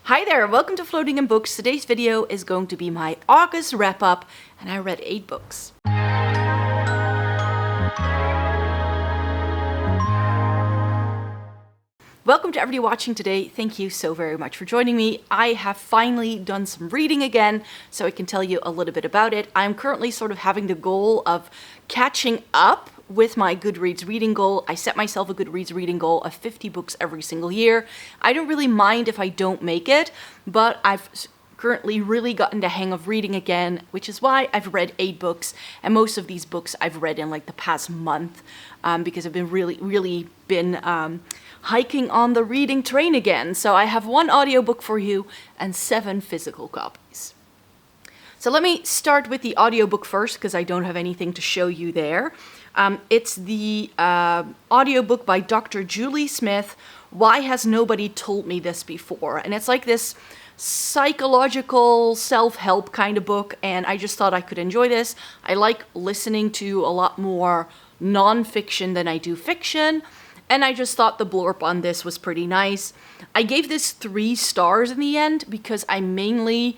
Hi there, welcome to Floating in Books. Today's video is going to be my August wrap-up, and I read 8 books. Welcome to everybody watching today. Thank you so very much for joining me. I have finally done some reading again, so I can tell you a little bit about it. I'm currently sort of having the goal of catching up with my Goodreads reading goal. I set myself a Goodreads reading goal of 50 books every single year. I don't really mind if I don't make it, but I've currently really gotten the hang of reading again, which is why I've read 8 books, and most of these books I've read in like the past month, because I've been really been hiking on the reading train again. So I have 1 audiobook for you and 7 physical copies. So let me start with the audiobook first, because I don't have anything to show you there. It's the audiobook by Dr. Julie Smith, Why Has Nobody Told Me This Before? And it's like this psychological self-help kind of book, and I just thought I could enjoy this. I like listening to a lot more non-fiction than I do fiction, and I just thought the blurb on this was pretty nice. I gave this 3 stars in the end because I mainly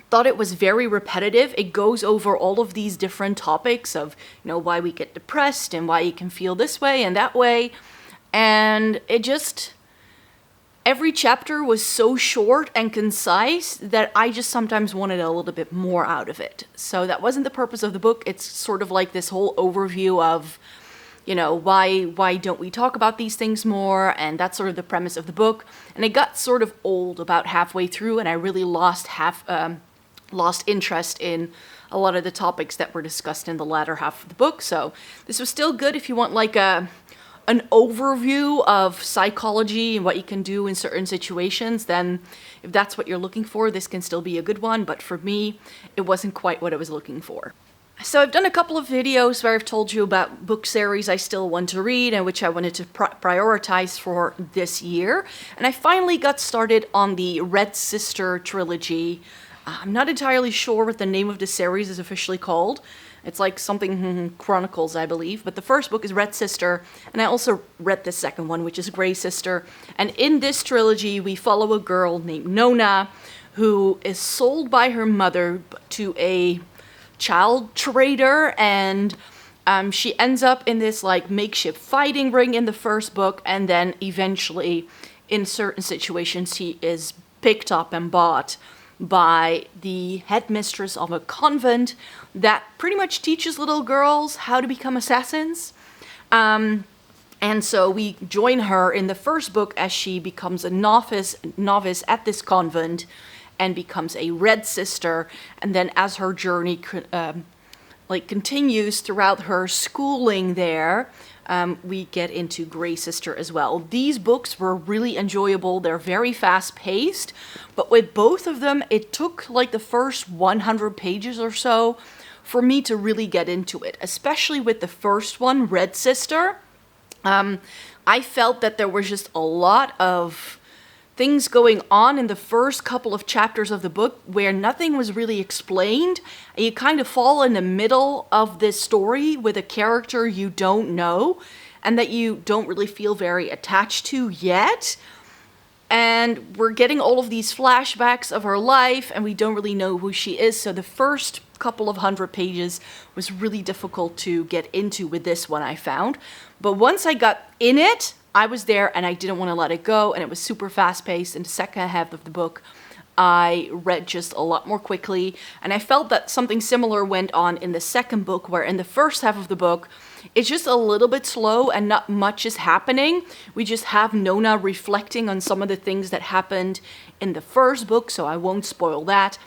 thought it was very repetitive. It goes over all of these different topics of, why we get depressed and why you can feel this way and that way. And it just, every chapter was so short and concise that I just sometimes wanted a little bit more out of it. So that wasn't the purpose of the book. It's sort of like this whole overview of, why don't we talk about these things more? And that's sort of the premise of the book. And it got sort of old about halfway through, and I really lost interest in a lot of the topics that were discussed in the latter half of the book. So this was still good if you want like an overview of psychology and what you can do in certain situations. Then if that's what you're looking for, this can still be a good one. But for me, it wasn't quite what I was looking for. So I've done a couple of videos where I've told you about book series I still want to read and which I wanted to prioritize for this year. And I finally got started on the Red Sister Trilogy. I'm not entirely sure what the name of the series is officially called. It's like something Chronicles, I believe. But the first book is Red Sister, and I also read the second one, which is Grey Sister. And in this trilogy, we follow a girl named Nona, who is sold by her mother to a child trader, and she ends up in this like makeshift fighting ring in the first book, and then eventually, in certain situations, she is picked up and bought by the headmistress of a convent that pretty much teaches little girls how to become assassins. And so we join her in the first book as she becomes a novice at this convent and becomes a Red Sister. And then as her journey continues throughout her schooling there, we get into Grey Sister as well. These books were really enjoyable. They're very fast-paced, but with both of them, it took like the first 100 pages or so for me to really get into it, especially with the first one, Red Sister. I felt that there was just a lot of things going on in the first couple of chapters of the book where nothing was really explained. And you kind of fall in the middle of this story with a character you don't know and that you don't really feel very attached to yet. And we're getting all of these flashbacks of her life and we don't really know who she is. So the first couple of 100 pages was really difficult to get into with this one, I found. But once I got in it, I was there and I didn't want to let it go, and it was super fast-paced. In the second half of the book, I read just a lot more quickly, and I felt that something similar went on in the second book, where in the first half of the book, it's just a little bit slow and not much is happening. We just have Nona reflecting on some of the things that happened in the first book, so I won't spoil that.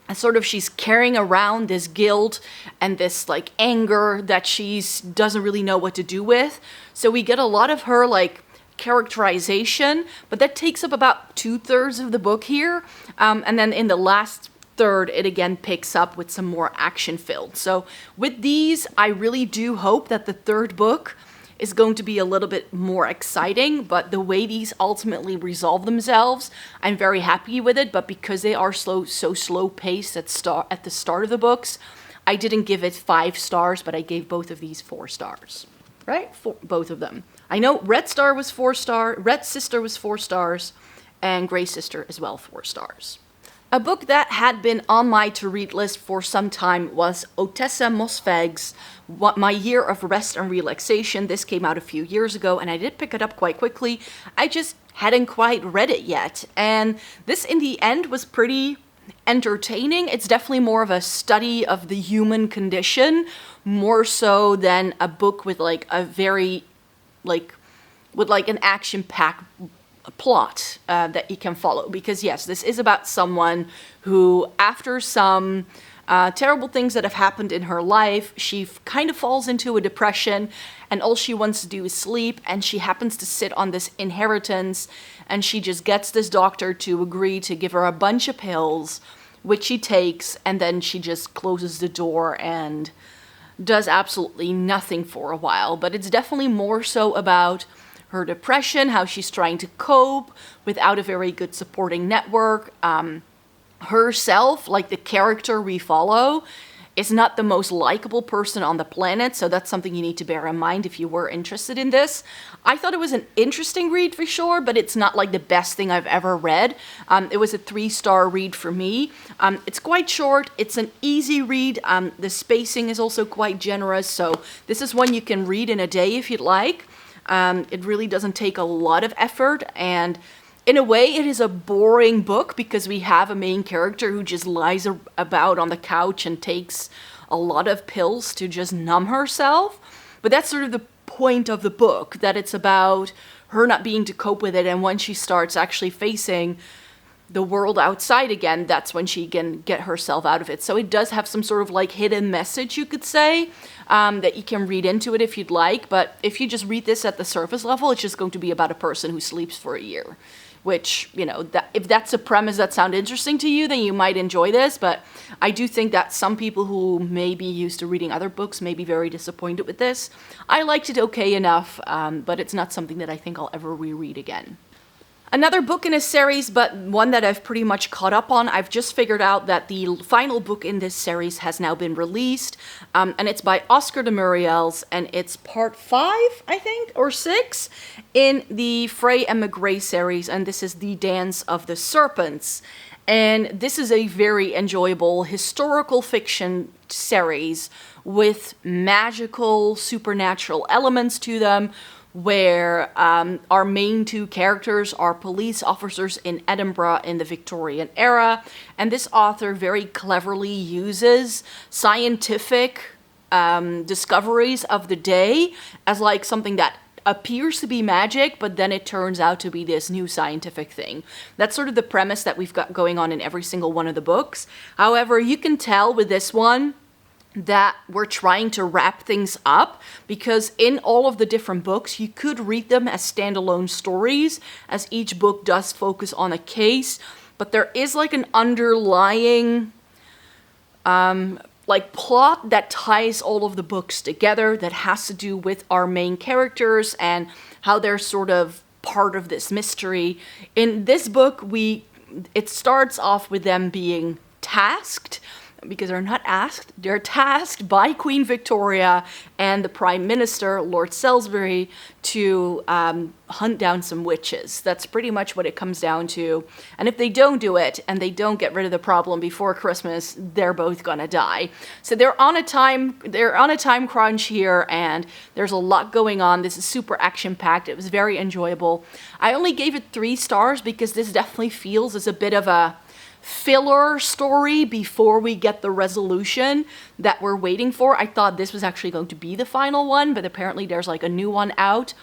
And sort of she's carrying around this guilt and this like anger that she doesn't really know what to do with. So we get a lot of her like characterization, but that takes up about 2/3 of the book here. And then in the last third, it again picks up with some more action filled. So with these, I really do hope that the third book is going to be a little bit more exciting, but the way these ultimately resolve themselves, I'm very happy with it. But because they are so slow paced at the start of the books, I didn't give it 5 stars, but I gave both of these 4 stars. Right? Both of them. I know Red Sister was 4 stars, and Grey Sister as well, 4 stars. A book that had been on my to-read list for some time was Ottessa Moshfegh's My Year of Rest and Relaxation. This came out a few years ago, and I did pick it up quite quickly. I just hadn't quite read it yet, and this in the end was pretty entertaining. It's definitely more of a study of the human condition, more so than a book with like a very, like, with like an action-packed plot that you can follow. Because yes, this is about someone who, after some terrible things that have happened in her life, she kind of falls into a depression, and all she wants to do is sleep, and she happens to sit on this inheritance, and she just gets this doctor to agree to give her a bunch of pills, which she takes, and then she just closes the door and does absolutely nothing for a while. But it's definitely more so about her depression, how she's trying to cope without a very good supporting network. Herself, like the character we follow, is not the most likable person on the planet, so that's something you need to bear in mind if you were interested in this. I thought it was an interesting read for sure, but it's not like the best thing I've ever read. It was a 3-star read for me. It's quite short, it's an easy read, the spacing is also quite generous, so this is one you can read in a day if you'd like. It really doesn't take a lot of effort, and in a way it is a boring book because we have a main character who just lies about on the couch and takes a lot of pills to just numb herself. But that's sort of the point of the book, that it's about her not being to cope with it, and when she starts actually facing the world outside again, that's when she can get herself out of it. So it does have some sort of like hidden message, you could say, that you can read into it if you'd like. But if you just read this at the surface level, it's just going to be about a person who sleeps for a year. Which, you know, that if that's a premise that sounds interesting to you, then you might enjoy this. But I do think that some people who may be used to reading other books may be very disappointed with this. I liked it okay enough, but it's not something that I think I'll ever reread again. Another book in a series, but one that I've pretty much caught up on. I've just figured out that the final book in this series has now been released, and it's by Oscar de Muriel's, and it's part 5, I think, or 6, in the Frey and McGray series, and this is The Dance of the Serpents. And this is a very enjoyable historical fiction series with magical, supernatural elements to them, where our main 2 characters are police officers in Edinburgh in the Victorian era, and this author very cleverly uses scientific discoveries of the day as like something that appears to be magic, but then it turns out to be this new scientific thing. That's sort of the premise that we've got going on in every single one of the books. However, you can tell with this one that we're trying to wrap things up, because in all of the different books, you could read them as standalone stories, as each book does focus on a case, but there is like an underlying like plot that ties all of the books together that has to do with our main characters and how they're sort of part of this mystery. In this book, it starts off with them being tasked, because they're not asked, they're tasked by Queen Victoria and the Prime Minister, Lord Salisbury, to hunt down some witches. That's pretty much what it comes down to. And if they don't do it, and they don't get rid of the problem before Christmas, they're both gonna die. So they're on a time crunch here, and there's a lot going on. This is super action-packed. It was very enjoyable. I only gave it 3 stars because this definitely feels as a bit of a filler story before we get the resolution that we're waiting for. I thought this was actually going to be the final one, but apparently there's like a new one out,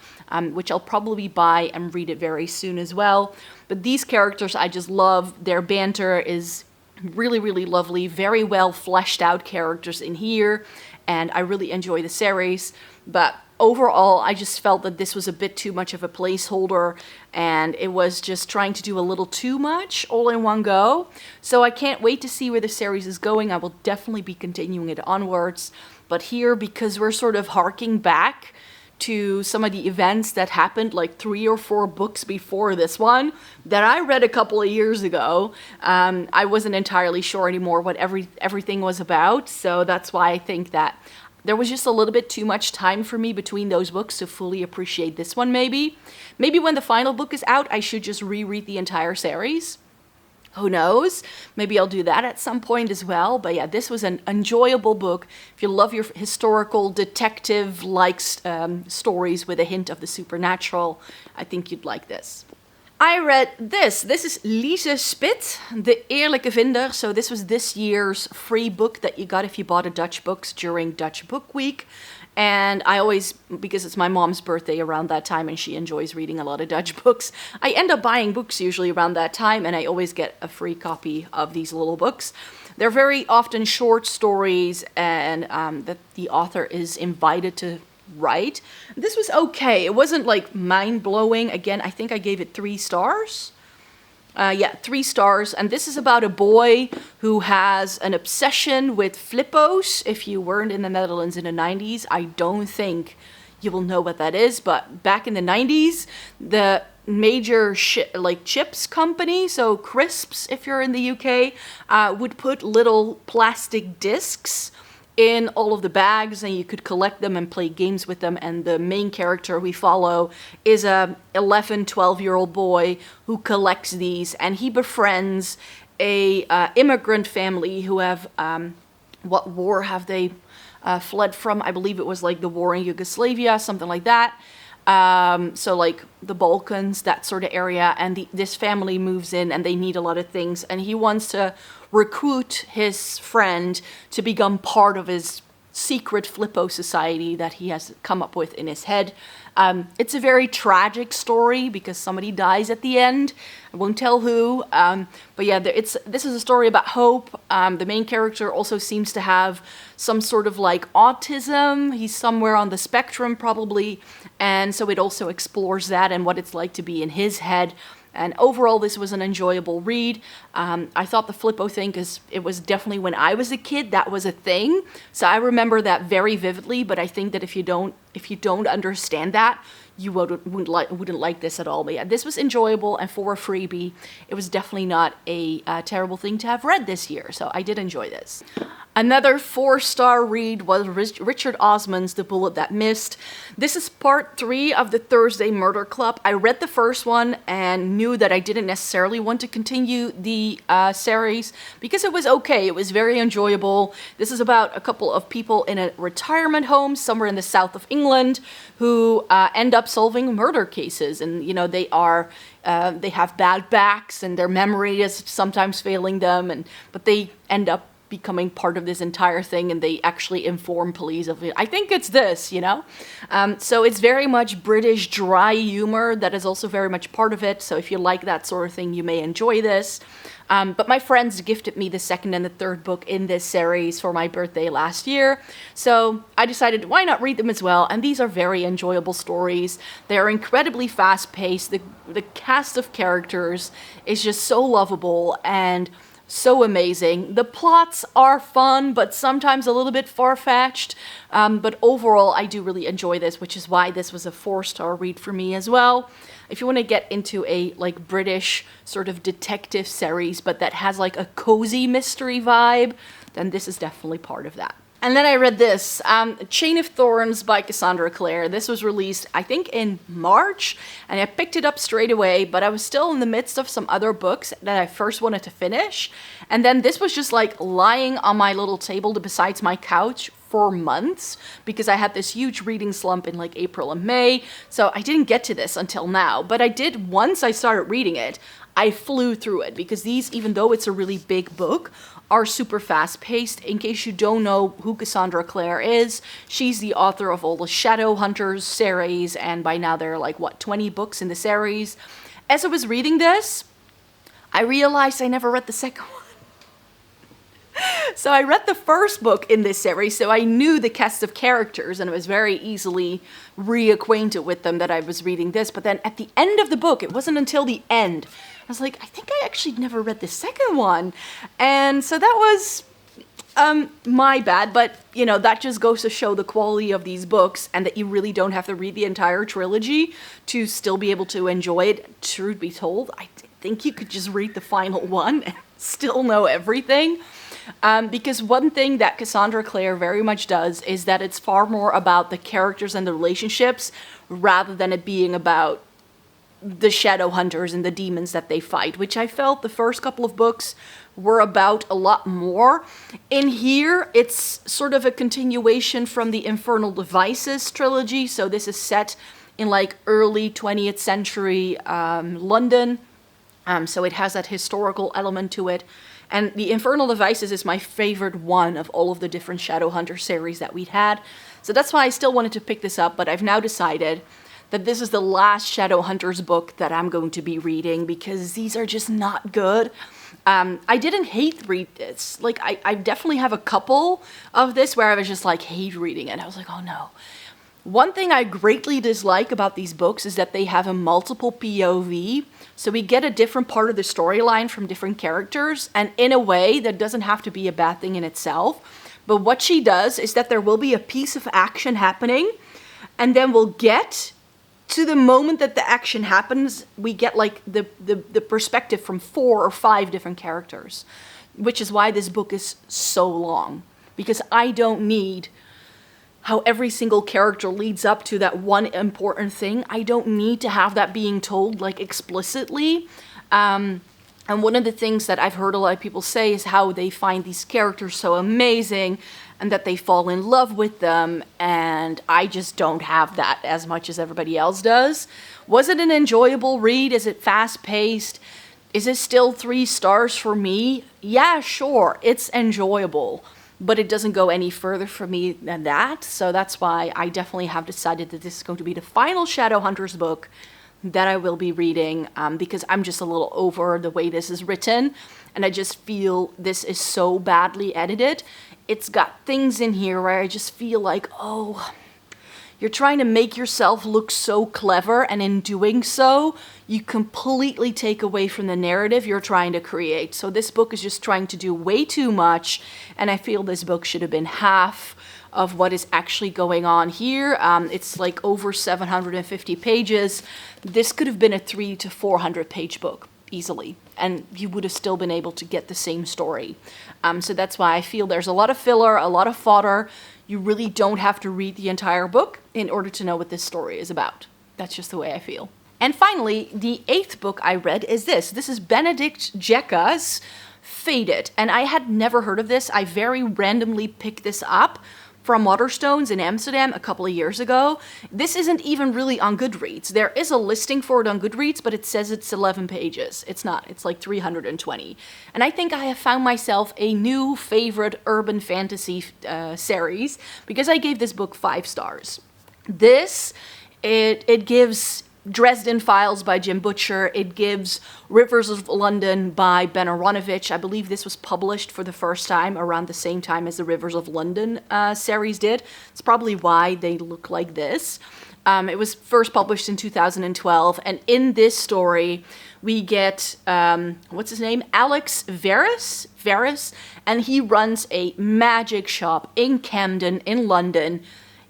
which I'll probably buy and read it very soon as well. But these characters I just love. Their banter is really, really lovely. Very well fleshed out characters in here, and I really enjoy the series. But overall, I just felt that this was a bit too much of a placeholder, and it was just trying to do a little too much all in one go. So I can't wait to see where the series is going. I will definitely be continuing it onwards. But here, because we're sort of harking back to some of the events that happened like 3 or 4 books before this one that I read a couple of years ago, I wasn't entirely sure anymore what everything was about. So that's why I think that there was just a little bit too much time for me between those books to fully appreciate this one maybe. Maybe when the final book is out, I should just reread the entire series. Who knows? Maybe I'll do that at some point as well. But yeah, this was an enjoyable book. If you love your historical detective-like stories with a hint of the supernatural, I think you'd like this. I read this. This is Lize Spit, the Eerlijke Vinder. So this was this year's free book that you got if you bought a Dutch books during Dutch Book Week. And I always, because it's my mom's birthday around that time and she enjoys reading a lot of Dutch books, I end up buying books usually around that time, and I always get a free copy of these little books. They're very often short stories and that the author is invited to write. This was okay. It wasn't like mind-blowing. Again, I think I gave it 3 stars. 3 stars. And this is about a boy who has an obsession with Flippo's. If you weren't in the Netherlands in the 90s, I don't think you will know what that is. But back in the 90s, the major chips company, so Crisps if you're in the UK, would put little plastic discs in all of the bags, and you could collect them and play games with them. And the main character we follow is a 11, 12-year-old boy who collects these, and he befriends a immigrant family who have, what war have they fled from? I believe it was like the war in Yugoslavia, something like that. So like the Balkans, that sort of area, and this family moves in and they need a lot of things, and he wants to recruit his friend to become part of his secret Flippo Society that he has come up with in his head. It's a very tragic story because somebody dies at the end. I won't tell who, but yeah, this is a story about hope. The main character also seems to have some sort of like autism. He's somewhere on the spectrum probably, and so it also explores that and what it's like to be in his head. And overall, this was an enjoyable read. I thought the Flippo thing, because it was definitely when I was a kid, that was a thing. So I remember that very vividly. But I think that if you don't understand that, you wouldn't like this at all. But yeah, this was enjoyable, and for a freebie, it was definitely not a terrible thing to have read this year. So I did enjoy this. Another 4-star read was Richard Osman's The Bullet That Missed. This is part 3 of the Thursday Murder Club. I read the first one and knew that I didn't necessarily want to continue the series because it was okay. It was very enjoyable. This is about a couple of people in a retirement home somewhere in the south of England who end up solving murder cases. And, you know, they have bad backs and their memory is sometimes failing them, but they end up becoming part of this entire thing, and they actually inform police of it. I think it's this, you know? So it's very much British dry humor that is also very much part of it. So if you like that sort of thing, you may enjoy this. But my friends gifted me the second and the third book in this series for my birthday last year. So I decided, why not read them as well? And these are very enjoyable stories. They're incredibly fast-paced. The cast of characters is just so lovable and so amazing. The plots are fun, but sometimes a little bit far-fetched. But overall, I do really enjoy this, which is why this was a 4-star read for me as well. If you want to get into a like British sort of detective series, but that has like a cozy mystery vibe, then this is definitely part of that. And then I read this, Chain of Thorns by Cassandra Clare. This was released, I think, in March, and I picked it up straight away, but I was still in the midst of some other books that I first wanted to finish. And then this was just like lying on my little table besides my couch for months because I had this huge reading slump in like April and May. So I didn't get to this until now, but I did once I started reading it. I flew through it because these, even though it's a really big book, are super fast-paced. In case you don't know who Cassandra Clare is, she's the author of all the Shadowhunters series, and by now there are like, 20 books in the series. As I was reading this, I realized I never read the second one. So I read the first book in this series, so I knew the cast of characters, and it was very easily reacquainted with them that I was reading this. But then at the end of the book, it wasn't until the end, I was like, I think I actually never read the second one. And so that was my bad, but, you know, that just goes to show the quality of these books and that you really don't have to read the entire trilogy to still be able to enjoy it. Truth be told, I think you could just read the final one and still know everything. Because one thing that Cassandra Clare very much does is that it's far more about the characters and the relationships rather than it being about the shadow hunters and the demons that they fight, which I felt the first couple of books were about a lot more. In here, it's sort of a continuation from the Infernal Devices trilogy, so this is set in like early 20th century London, so it has that historical element to it. And the Infernal Devices is my favorite one of all of the different Shadowhunter series that we'd had. So that's why I still wanted to pick this up, but I've now decided that this is the last Shadowhunters book that I'm going to be reading because these are just not good. I didn't hate read this. Like, I definitely have a couple of this where I was just like, hate reading it. I was like, oh no. One thing I greatly dislike about these books is that they have a multiple POV. So we get a different part of the storyline from different characters. And in a way, that doesn't have to be a bad thing in itself. But what she does is that there will be a piece of action happening. And then we'll get to the moment that the action happens, we get like the perspective from 4 or 5 different characters. Which is why this book is so long. Because I don't need how every single character leads up to that one important thing. I don't need to have that being told like explicitly. And one of the things that I've heard a lot of people say is how they find these characters so amazing and that they fall in love with them. And I just don't have that as much as everybody else does. Was it an enjoyable read? Is it fast-paced? Is it still 3 stars for me? Yeah, sure, it's enjoyable. But it doesn't go any further for me than that. So that's why I definitely have decided that this is going to be the final Shadowhunters book that I will be reading, because I'm just a little over the way this is written. And I just feel this is so badly edited. It's got things in here where I just feel like, oh, you're trying to make yourself look so clever, and in doing so, you completely take away from the narrative you're trying to create. So this book is just trying to do way too much, and I feel this book should have been half of what is actually going on here. It's like over 750 pages. This could have been a 300 to 400 page book, easily, and you would have still been able to get the same story. So that's why I feel there's a lot of filler, a lot of fodder. You really don't have to read the entire book in order to know what this story is about. That's just the way I feel. And finally, the 8th book I read is this. This is Benedict Jacka's Faded. And I had never heard of this. I very randomly picked this up from Waterstones in Amsterdam a couple of years ago. This isn't even really on Goodreads. There is a listing for it on Goodreads, but it says it's 11 pages. It's not. It's like 320. And I think I have found myself a new favorite urban fantasy series because I gave this book 5 stars. It gives Dresden Files by Jim Butcher. It gives Rivers of London by Ben Aronovich. I believe this was published for the first time around the same time as the Rivers of London series did. It's probably why they look like this. It was first published in 2012, and in this story, we get, what's his name? Alex Verus, and he runs a magic shop in Camden, in London.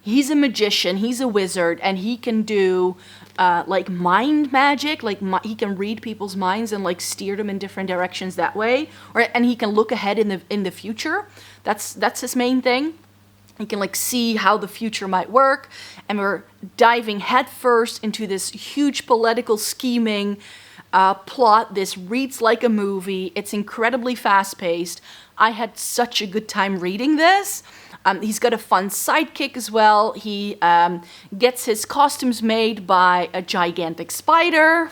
He's a magician, he's a wizard, and he can do like mind magic, like he can read people's minds and like steer them in different directions that way, and he can look ahead in the future. That's his main thing. He can like see how the future might work, and we're diving headfirst into this huge political scheming plot. This reads like a movie. It's incredibly fast-paced. I had such a good time reading this. He's got a fun sidekick as well. He gets his costumes made by a gigantic spider.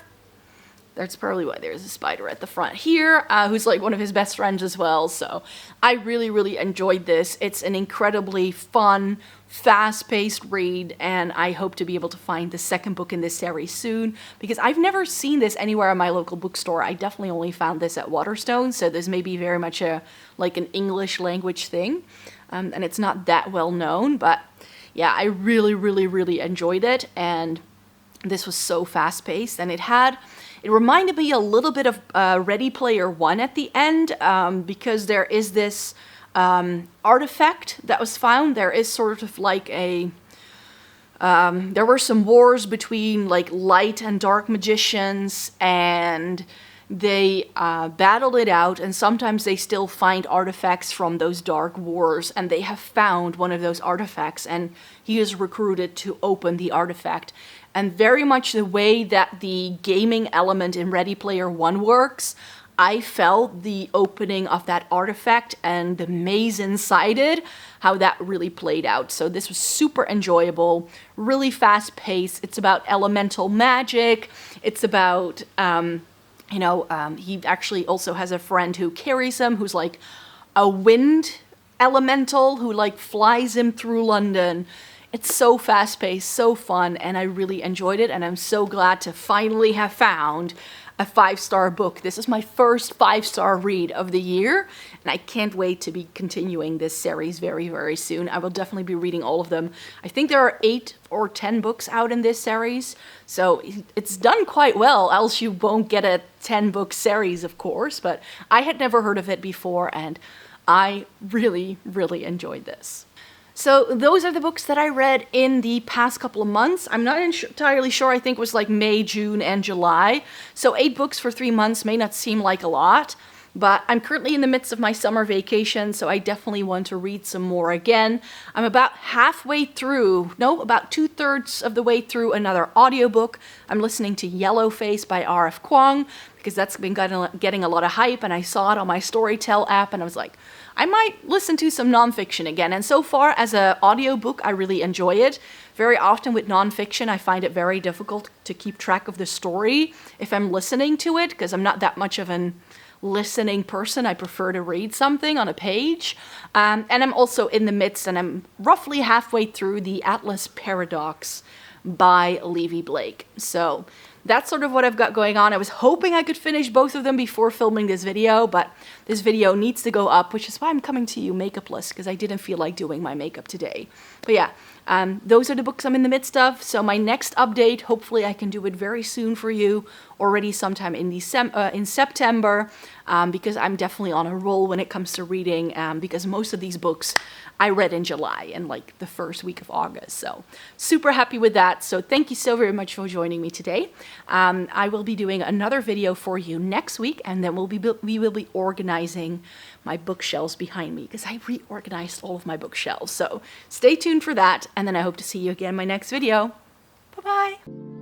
That's probably why there's a spider at the front here, who's like one of his best friends as well. So I really, really enjoyed this. It's an incredibly fun, fast-paced read, and I hope to be able to find the second book in this series soon, because I've never seen this anywhere in my local bookstore. I definitely only found this at Waterstones, so this may be very much an English language thing, and it's not that well known, but yeah, I really, really, really enjoyed it, and this was so fast-paced, and it reminded me a little bit of Ready Player One at the end, because there is this artifact that was found. There is sort of like there were some wars between like light and dark magicians, and they battled it out, and sometimes they still find artifacts from those dark wars, and they have found one of those artifacts, and he is recruited to open the artifact. And very much the way that the gaming element in Ready Player One works, I felt the opening of that artifact and the maze inside it, how that really played out. So this was super enjoyable, really fast paced. It's about elemental magic. It's about, he actually also has a friend who carries him, who's like a wind elemental who like flies him through London. It's so fast paced, so fun, and I really enjoyed it. And I'm so glad to finally have found a 5-star book. This is my first 5-star read of the year, and I can't wait to be continuing this series very, very soon. I will definitely be reading all of them. I think there are 8 or 10 books out in this series, so it's done quite well, else you won't get a 10-book series, of course, but I had never heard of it before, and I really, really enjoyed this. So those are the books that I read in the past couple of months. I'm not entirely sure. I think it was like May, June, and July. So 8 books for 3 months may not seem like a lot, but I'm currently in the midst of my summer vacation, so I definitely want to read some more again. I'm about halfway through, about 2/3 of the way through another audiobook. I'm listening to Yellowface by R.F. Kuang, because that's been getting a lot of hype, and I saw it on my Storytel app, and I was like, I might listen to some nonfiction again. And so far, as an audiobook, I really enjoy it. Very often with nonfiction, I find it very difficult to keep track of the story if I'm listening to it, because I'm not that much of an listening person. I prefer to read something on a page. And I'm also in the midst, and I'm roughly halfway through the Atlas Paradox by Levi Blake. So that's sort of what I've got going on. I was hoping I could finish both of them before filming this video, but this video needs to go up, which is why I'm coming to you makeupless, because I didn't feel like doing my makeup today. But yeah, those are the books I'm in the midst of. So my next update, hopefully I can do it very soon for you, already sometime in September, because I'm definitely on a roll when it comes to reading, because most of these books I read in July and like the first week of August. So super happy with that. So thank you so very much for joining me today. I will be doing another video for you next week, and then we will be organizing my bookshelves behind me, because I reorganized all of my bookshelves. So stay tuned for that, and then I hope to see you again in my next video. Bye-bye.